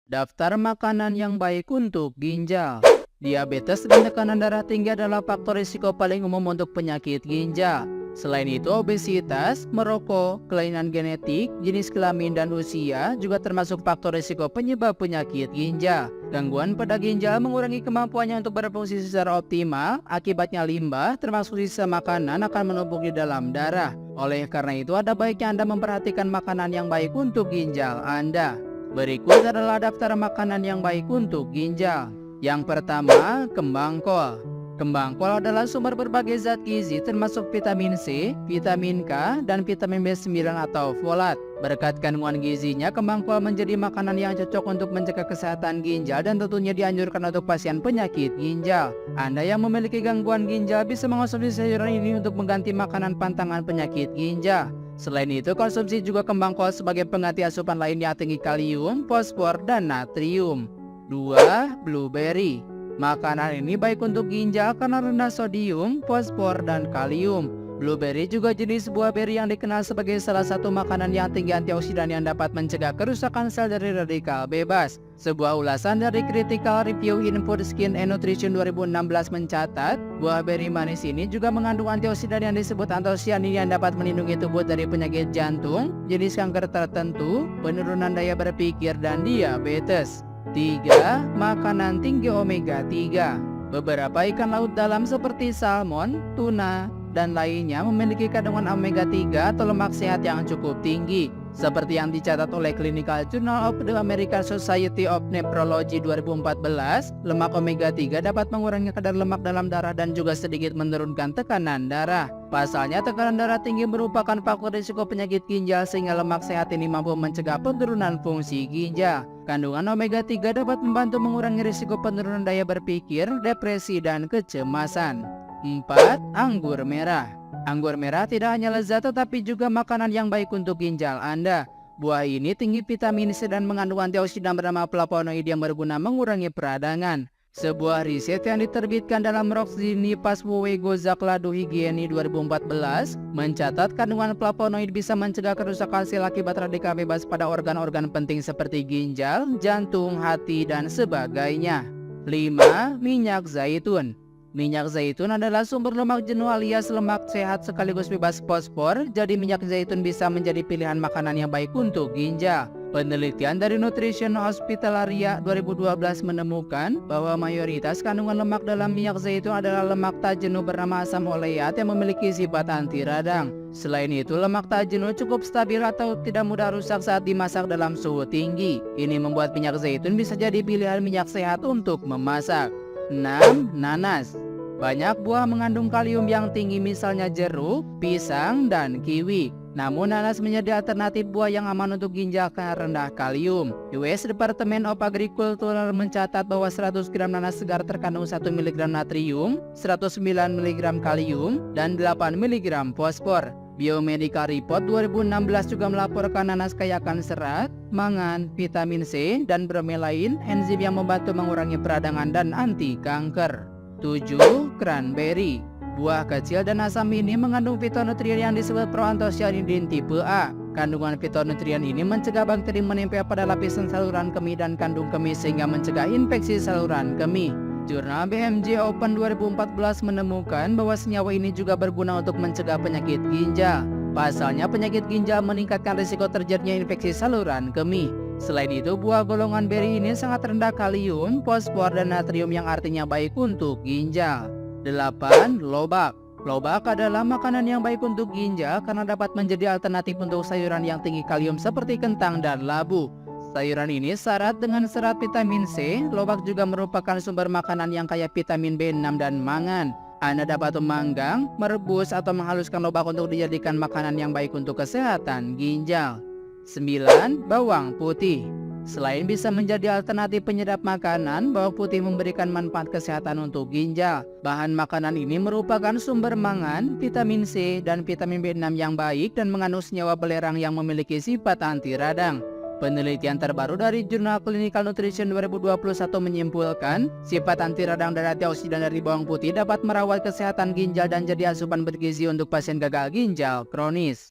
Daftar makanan yang baik untuk ginjal. Diabetes dan tekanan darah tinggi adalah faktor risiko paling umum untuk penyakit ginjal. Selain itu, obesitas, merokok, kelainan genetik, jenis kelamin, dan usia juga termasuk faktor risiko penyebab penyakit ginjal. Gangguan pada ginjal mengurangi kemampuannya untuk berfungsi secara optimal, akibatnya limbah termasuk sisa makanan akan menumpuk di dalam darah. Oleh karena itu, ada baiknya Anda memperhatikan makanan yang baik untuk ginjal Anda. Berikut adalah daftar makanan yang baik untuk ginjal. Yang pertama, kembang kol. Kembang kol adalah sumber berbagai zat gizi termasuk vitamin C, vitamin K, dan vitamin B9 atau folat. Berkat kandungan gizinya, kembang kol menjadi makanan yang cocok untuk mencegah kesehatan ginjal dan tentunya dianjurkan untuk pasien penyakit ginjal. Anda yang memiliki gangguan ginjal bisa mengonsumsi sayuran ini untuk mengganti makanan pantangan penyakit ginjal. Selain itu, konsumsi juga kembang kol sebagai pengganti asupan lain yang tinggi kalium, fosfor, dan natrium. 2. Blueberry. Makanan ini baik untuk ginjal karena rendah sodium, fosfor, dan kalium. Blueberry juga jenis buah beri yang dikenal sebagai salah satu makanan yang tinggi antioksidan yang dapat mencegah kerusakan sel dari radikal bebas. Sebuah ulasan dari Critical Review in Food, Skin and Nutrition 2016 mencatat, buah beri manis ini juga mengandung antioksidan yang disebut antosianin yang dapat melindungi tubuh dari penyakit jantung, jenis kanker tertentu, penurunan daya berpikir, dan diabetes. 3. Makanan tinggi omega 3. Beberapa ikan laut dalam seperti salmon, tuna, dan lainnya memiliki kandungan omega 3 atau lemak sehat yang cukup tinggi. Seperti yang dicatat oleh Clinical Journal of the American Society of Nephrology 2014, lemak omega 3 dapat mengurangi kadar lemak dalam darah dan juga sedikit menurunkan tekanan darah. Pasalnya, tekanan darah tinggi merupakan faktor risiko penyakit ginjal sehingga lemak sehat ini mampu mencegah penurunan fungsi ginjal. Kandungan omega 3 dapat membantu mengurangi risiko penurunan daya berpikir, depresi, dan kecemasan. 4. Anggur merah. Anggur merah tidak hanya lezat tetapi juga makanan yang baik untuk ginjal Anda. Buah ini tinggi vitamin C dan mengandung antioksidan bernama flavonoid yang berguna mengurangi peradangan. Sebuah riset yang diterbitkan dalam Roxini Paswego Zaklado Hygiene 2014 mencatat kandungan flavonoid bisa mencegah kerusakan sel akibat radikal bebas pada organ-organ penting seperti ginjal, jantung, hati, dan sebagainya. 5. Minyak zaitun. Minyak zaitun adalah sumber lemak jenuh alias lemak sehat sekaligus bebas fosfor, jadi minyak zaitun bisa menjadi pilihan makanan yang baik untuk ginjal. Penelitian dari Nutrition Hospitalaria 2012 menemukan bahwa mayoritas kandungan lemak dalam minyak zaitun adalah lemak tak jenuh bernama asam oleat yang memiliki sifat anti radang. Selain itu, lemak tak jenuh cukup stabil atau tidak mudah rusak saat dimasak dalam suhu tinggi. Ini membuat minyak zaitun bisa jadi pilihan minyak sehat untuk memasak. 6. Nanas. Banyak buah mengandung kalium yang tinggi misalnya jeruk, pisang, dan kiwi. Namun nanas menjadi alternatif buah yang aman untuk ginjal karena rendah kalium. US Department of Agriculture mencatat bahwa 100 gram nanas segar terkandung 1 mg natrium, 109 mg kalium, dan 8 mg fosfor. Biomedical Report 2016 juga melaporkan nanas kaya akan serat, mangan, vitamin C, dan bromelain, enzim yang membantu mengurangi peradangan dan anti kanker. 7. Cranberry. Buah kecil dan asam ini mengandung fitonutrien yang disebut proantosianidin tipe A. Kandungan fitonutrien ini mencegah bakteri menempel pada lapisan saluran kemih dan kandung kemih sehingga mencegah infeksi saluran kemih. Jurnal BMJ Open 2014 menemukan bahwa senyawa ini juga berguna untuk mencegah penyakit ginjal. Pasalnya, penyakit ginjal meningkatkan risiko terjadinya infeksi saluran kemih. Selain itu, buah golongan beri ini sangat rendah kalium, fosfor, dan natrium yang artinya baik untuk ginjal. 8. Lobak. Lobak adalah makanan yang baik untuk ginjal karena dapat menjadi alternatif untuk sayuran yang tinggi kalium seperti kentang dan labu. Sayuran ini syarat dengan serat vitamin C. Lobak juga merupakan sumber makanan yang kaya vitamin B6 dan mangan. Anda dapat memanggang, merebus, atau menghaluskan lobak untuk dijadikan makanan yang baik untuk kesehatan ginjal. 9. Bawang putih. Selain bisa menjadi alternatif penyedap makanan, bawang putih memberikan manfaat kesehatan untuk ginjal. Bahan makanan ini merupakan sumber mangan, vitamin C, dan vitamin B6 yang baik dan mengandung senyawa belerang yang memiliki sifat anti radang. Penelitian terbaru dari Jurnal Clinical Nutrition 2021 menyimpulkan, sifat anti radang dan antioksidan dari bawang putih dapat merawat kesehatan ginjal dan jadi asupan bergizi untuk pasien gagal ginjal kronis.